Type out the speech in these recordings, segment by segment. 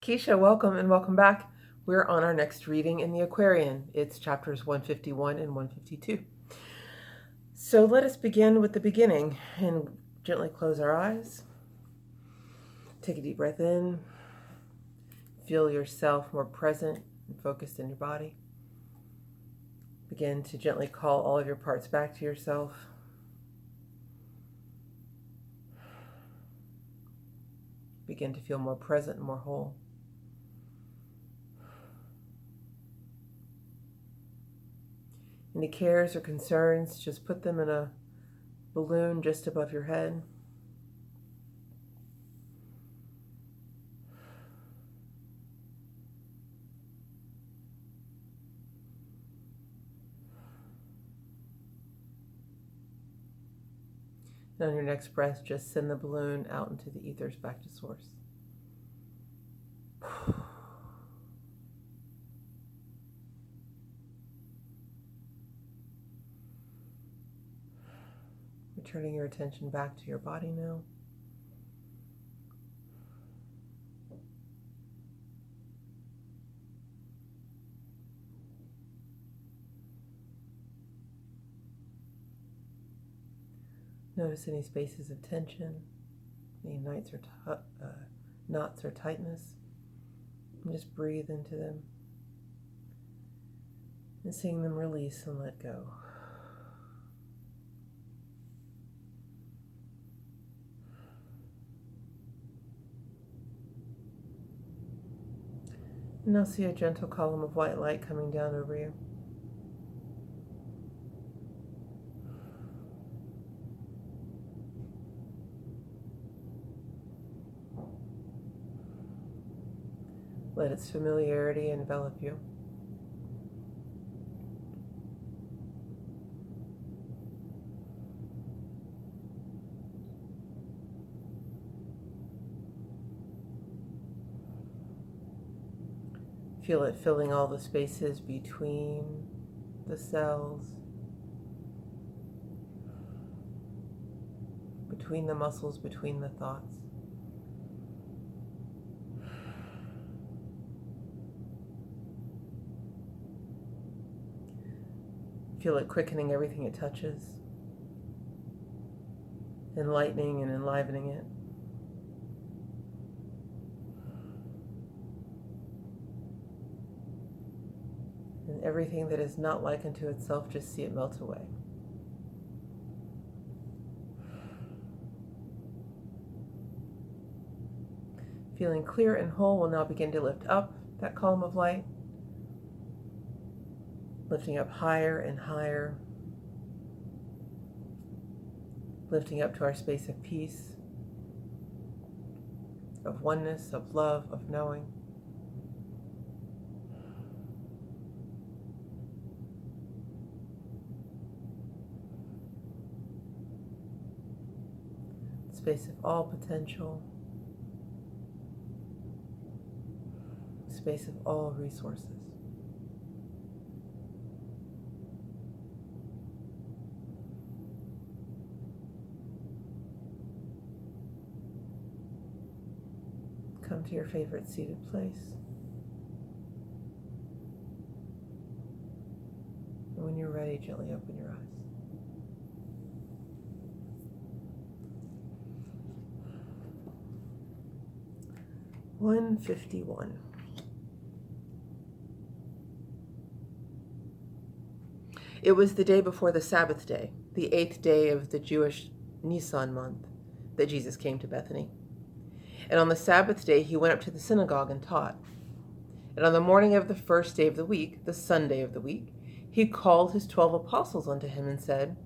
Kesha, welcome and welcome back. We're on our next reading in the Aquarian. It's chapters 151 and 152. So let us begin with the beginning and gently close our eyes. Take a deep breath in. Feel yourself more present and focused in your body. Begin to gently call all of your parts back to yourself. Begin to feel more present and more whole. Any cares or concerns, just put them in a balloon just above your head. And on your next breath, just send the balloon out into the ethers back to source. Returning your attention back to your body now. Notice any spaces of tension, any knots or tightness, and just breathe into them and seeing them release and let go. And now see a gentle column of white light coming down over you. Let its familiarity envelop you. Feel it filling all the spaces between the cells, between the muscles, between the thoughts. Feel it quickening everything it touches, enlightening and enlivening it. And everything that is not like unto itself, just see it melt away. Feeling clear and whole, will now begin to lift up that column of light, lifting up higher and higher, lifting up to our space of peace, of oneness, of love, of knowing. Space of all potential, space of all resources. Come to your favorite seated place. And when you're ready, gently open your eyes. (151). It was the day before the Sabbath day, the 8th day of the Jewish Nisan month, that Jesus came to Bethany. And on the Sabbath day he went up to the synagogue and taught. And on the morning of the first day of the week, the Sunday of the week, he called his 12 apostles unto him and said,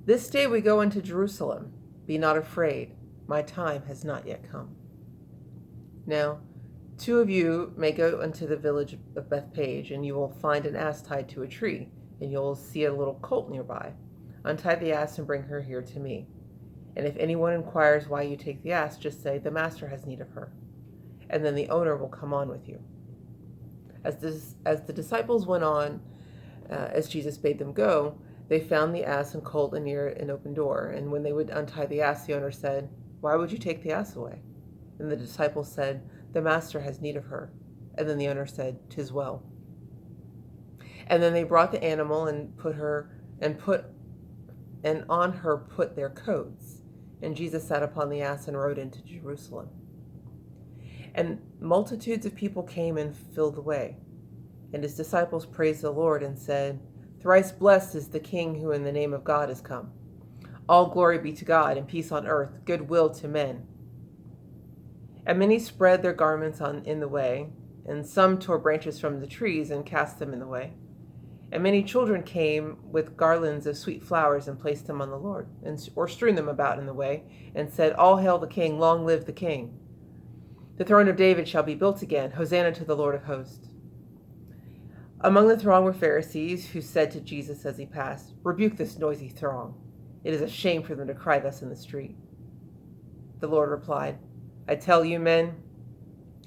This day we go into Jerusalem. Be not afraid. My time has not yet come. Now, 2 of you may go unto the village of Bethpage, and you will find an ass tied to a tree, and you will see a little colt nearby. Untie the ass and bring her here to me. And if anyone inquires why you take the ass, just say, The master has need of her. And then the owner will come on with you. As the disciples went on, as Jesus bade them go, they found the ass and colt near an open door. And when they would untie the ass, the owner said, Why would you take the ass away? And the disciples said, "The master has need of her." And then the owner said, "'Tis well." And then they brought the animal and on her put their coats. And Jesus sat upon the ass and rode into Jerusalem. And multitudes of people came and filled the way. And his disciples praised the Lord and said, "Thrice blessed is the King who in the name of God is come. All glory be to God, and peace on earth, goodwill to men." And many spread their garments in the way, and some tore branches from the trees and cast them in the way. And many children came with garlands of sweet flowers and placed them on the Lord, or strewn them about in the way, and said, "All hail the King, long live the King. The throne of David shall be built again, Hosanna to the Lord of hosts." Among the throng were Pharisees, who said to Jesus as he passed, "Rebuke this noisy throng. It is a shame for them to cry thus in the street." The Lord replied, "I tell you, men,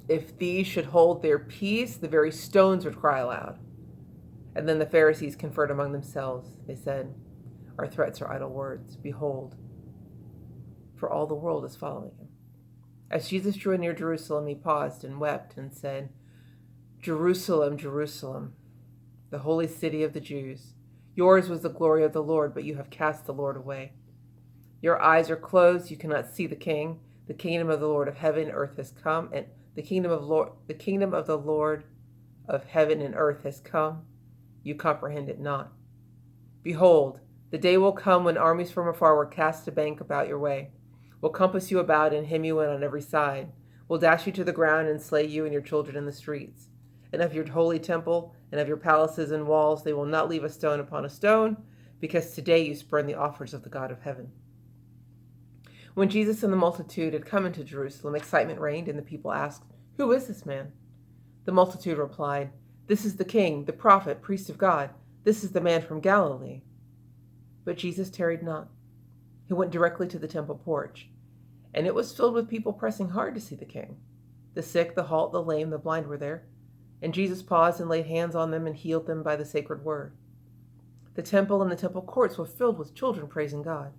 if these should hold their peace, the very stones would cry aloud." And then the Pharisees conferred among themselves. They said, "Our threats are idle words. Behold, for all the world is following him." As Jesus drew near Jerusalem, he paused and wept and said, "Jerusalem, Jerusalem, the holy city of the Jews, yours was the glory of the Lord, but you have cast the Lord away. Your eyes are closed, you cannot see the King. The kingdom of the Lord of heaven and earth has come, and the kingdom of the Lord of heaven and earth has come. You comprehend it not. Behold, the day will come when armies from afar will cast a bank about your way, will compass you about and hem you in on every side, will dash you to the ground and slay you and your children in the streets. And of your holy temple and of your palaces and walls they will not leave a stone upon a stone, because today you spurn the offers of the God of heaven." When Jesus and the multitude had come into Jerusalem, excitement reigned, and the people asked, "Who is this man?" The multitude replied, "This is the King, the prophet, priest of God. This is the man from Galilee." But Jesus tarried not. He went directly to the temple porch, and it was filled with people pressing hard to see the King. The sick, the halt, the lame, the blind were there, and Jesus paused and laid hands on them and healed them by the sacred word. The temple and the temple courts were filled with children praising God.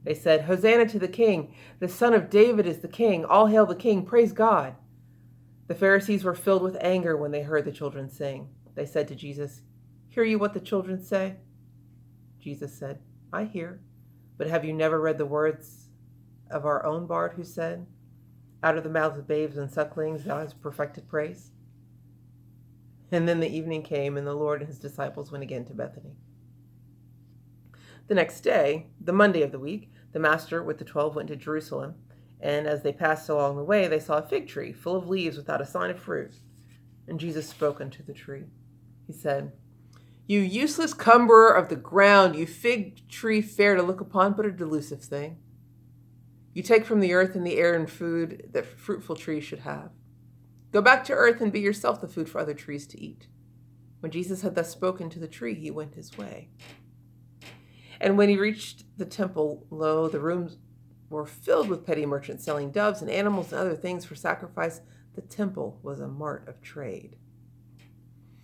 They said, "Hosanna to the King, the Son of David is the King. All hail the King, praise God." The Pharisees were filled with anger when they heard the children sing. They said to Jesus, "Hear you what the children say?" Jesus said, "I hear, but have you never read the words of our own bard who said, 'Out of the mouths of babes and sucklings thou hast perfected praise'?" And then the evening came, and the Lord and his disciples went again to Bethany. The next day, the Monday of the week, the master with the 12 went to Jerusalem, and as they passed along the way, they saw a fig tree full of leaves without a sign of fruit. And Jesus spoke unto the tree. He said, "You useless cumberer of the ground, you fig tree fair to look upon, but a delusive thing. You take from the earth and the air and food that fruitful trees should have. Go back to earth and be yourself the food for other trees to eat." When Jesus had thus spoken to the tree, he went his way. And when he reached the temple, lo, the rooms were filled with petty merchants selling doves and animals and other things for sacrifice. The temple was a mart of trade.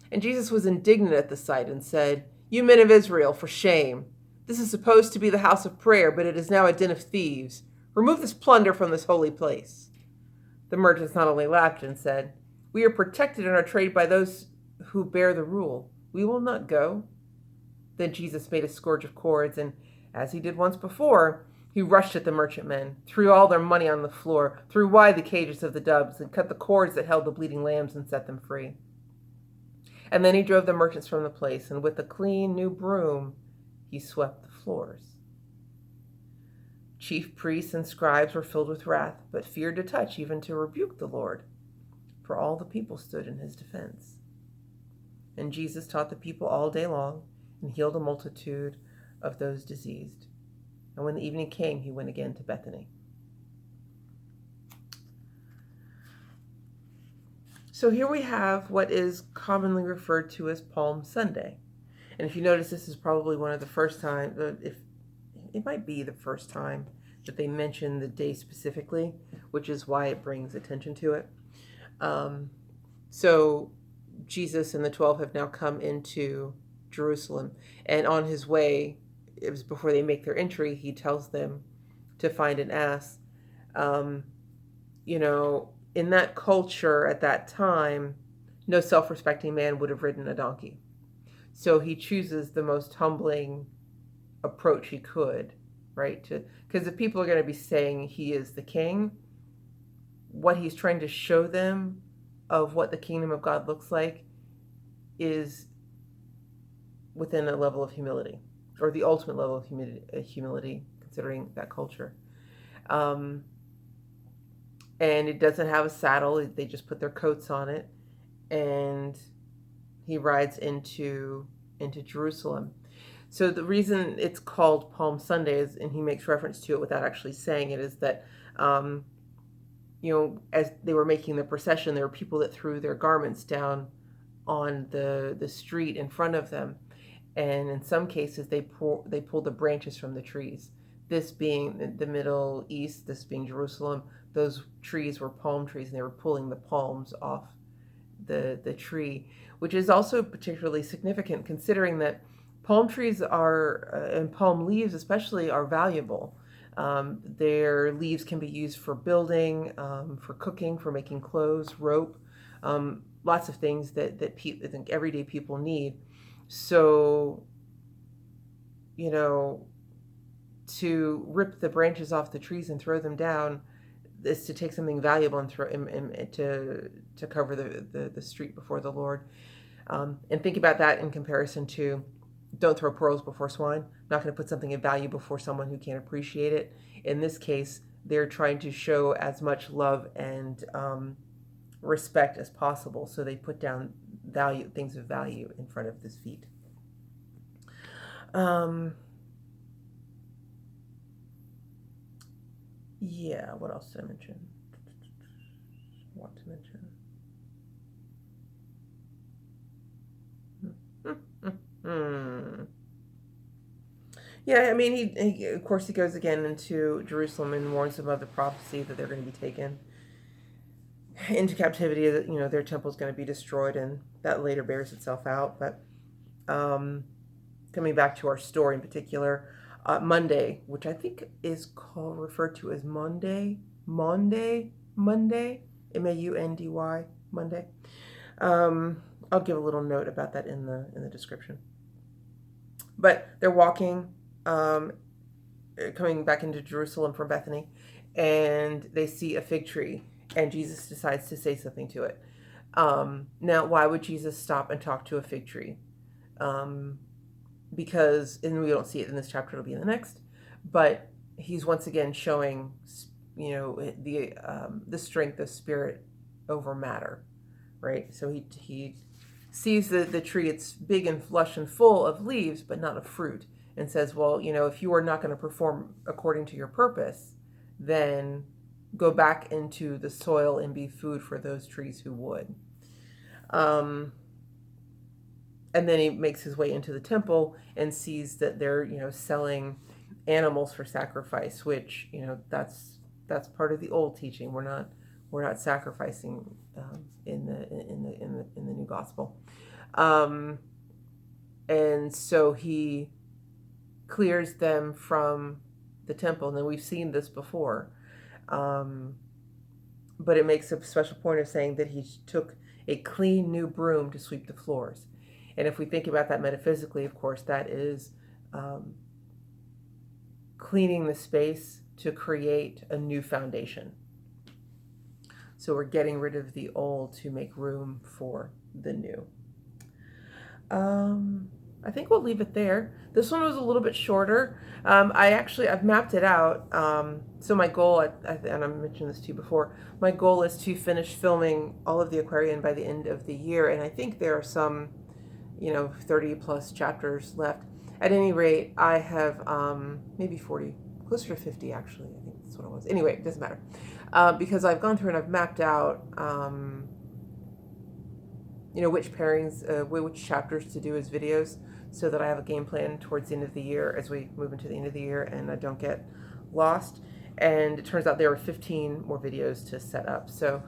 And Jesus was indignant at the sight and said, "You men of Israel, for shame. This is supposed to be the house of prayer, but it is now a den of thieves. Remove this plunder from this holy place." The merchants not only laughed and said, "We are protected in our trade by those who bear the rule. We will not go." Then Jesus made a scourge of cords, and as he did once before, he rushed at the merchantmen, threw all their money on the floor, threw wide the cages of the doves, and cut the cords that held the bleating lambs and set them free. And then he drove the merchants from the place, and with a clean new broom he swept the floors. Chief priests and scribes were filled with wrath, but feared to touch, even to rebuke the Lord, for all the people stood in his defense. And Jesus taught the people all day long, and healed a multitude of those diseased. And when the evening came, he went again to Bethany. So here we have what is commonly referred to as Palm Sunday. And if you notice, this is probably one of the first times, it might be the first time that they mention the day specifically, which is why it brings attention to it. So Jesus and the 12 have now come into Jerusalem, and on his way, it was before they make their entry, he tells them to find an ass. in that culture at that time, no self-respecting man would have ridden a donkey. So he chooses the most humbling approach he could, right? Because if people are going to be saying he is the king, what he's trying to show them of what the kingdom of God looks like is within a level of humility, or the ultimate level of humility considering that culture. And it doesn't have a saddle. They just put their coats on it, and he rides into Jerusalem. So the reason it's called Palm Sunday is, and he makes reference to it without actually saying it, is that as they were making the procession, there were people that threw their garments down on the street in front of them, and in some cases they pulled the branches from the trees. This being the Middle East, this being Jerusalem, those trees were palm trees, and they were pulling the palms off the tree, which is also particularly significant considering that palm trees are, and palm leaves especially, are valuable. Their leaves can be used for building, for cooking, for making clothes, rope, lots of things that I think everyday people need. So, to rip the branches off the trees and throw them down is to take something valuable and throw to cover the street before the Lord. And think about that in comparison to, don't throw pearls before swine. Not going to put something of value before someone who can't appreciate it. In this case, they're trying to show as much love and respect as possible. So they put down things of value in front of his feet. Yeah, what else did I mention? Want to mention? Yeah, I mean, he of course he goes again into Jerusalem and warns them of the prophecy that they're going to be taken into captivity. That their temple is going to be destroyed, and that later bears itself out. But coming back to our story in particular, Monday, which I think is referred to as Monday, Maundy, Monday. I'll give a little note about that in the description. But they're walking, coming back into Jerusalem from Bethany, and they see a fig tree, and Jesus decides to say something to it. Now, why would Jesus stop and talk to a fig tree? Because, and we don't see it in this chapter, it'll be in the next, but he's once again showing, the strength of spirit over matter, right? So he sees the tree, it's big and lush and full of leaves, but not of fruit, and says, well, if you are not going to perform according to your purpose, then go back into the soil and be food for those trees who would. And then he makes his way into the temple and sees that they're, selling animals for sacrifice, which, that's part of the old teaching. We're not sacrificing in the new gospel. And so he clears them from the temple. And then we've seen this before. But it makes a special point of saying that he took a clean new broom to sweep the floors. And if we think about that metaphysically, of course, that is cleaning the space to create a new foundation. So we're getting rid of the old to make room for the new. I think we'll leave it there. This one was a little bit shorter. I've mapped it out. So my goal, and I mentioned this to you before, my goal is to finish filming all of the Aquarian by the end of the year. And I think there are some 30 plus chapters left. At any rate, I have maybe 40, closer to 50 actually. I think that's what it was. Anyway, it doesn't matter. Because I've gone through and I've mapped out, which pairings, which chapters to do as videos, so that I have a game plan towards the end of the year as we move into the end of the year and I don't get lost. And it turns out there are 15 more videos to set up. So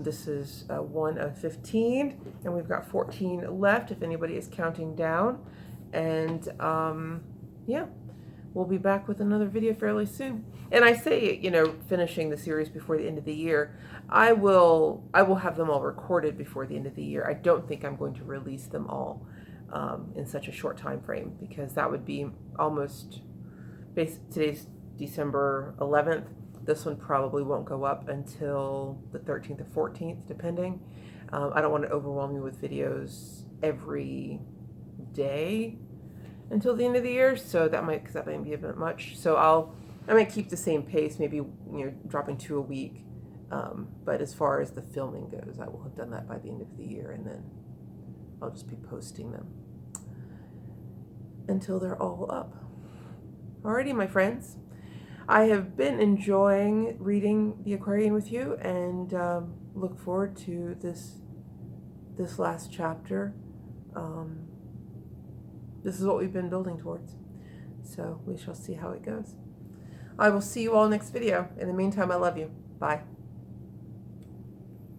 this is one of 15, and we've got 14 left if anybody is counting down. And yeah, we'll be back with another video fairly soon. And I say, you know, finishing the series before the end of the year. I will have them all recorded before the end of the year. I don't think I'm going to release them all in such a short time frame, because that would be almost today's December 11th. This one probably won't go up until the 13th or 14th, depending. I don't want to overwhelm you with videos every day until the end of the year, so that might be a bit much. So I might keep the same pace, maybe, you know, dropping 2 a week. But as far as the filming goes, I will have done that by the end of the year, and then I'll just be posting them until they're all up. Alrighty, my friends. I have been enjoying reading the Aquarian with you, and look forward to this last chapter. This is what we've been building towards. So we shall see how it goes. I will see you all next video. In the meantime, I love you. Bye.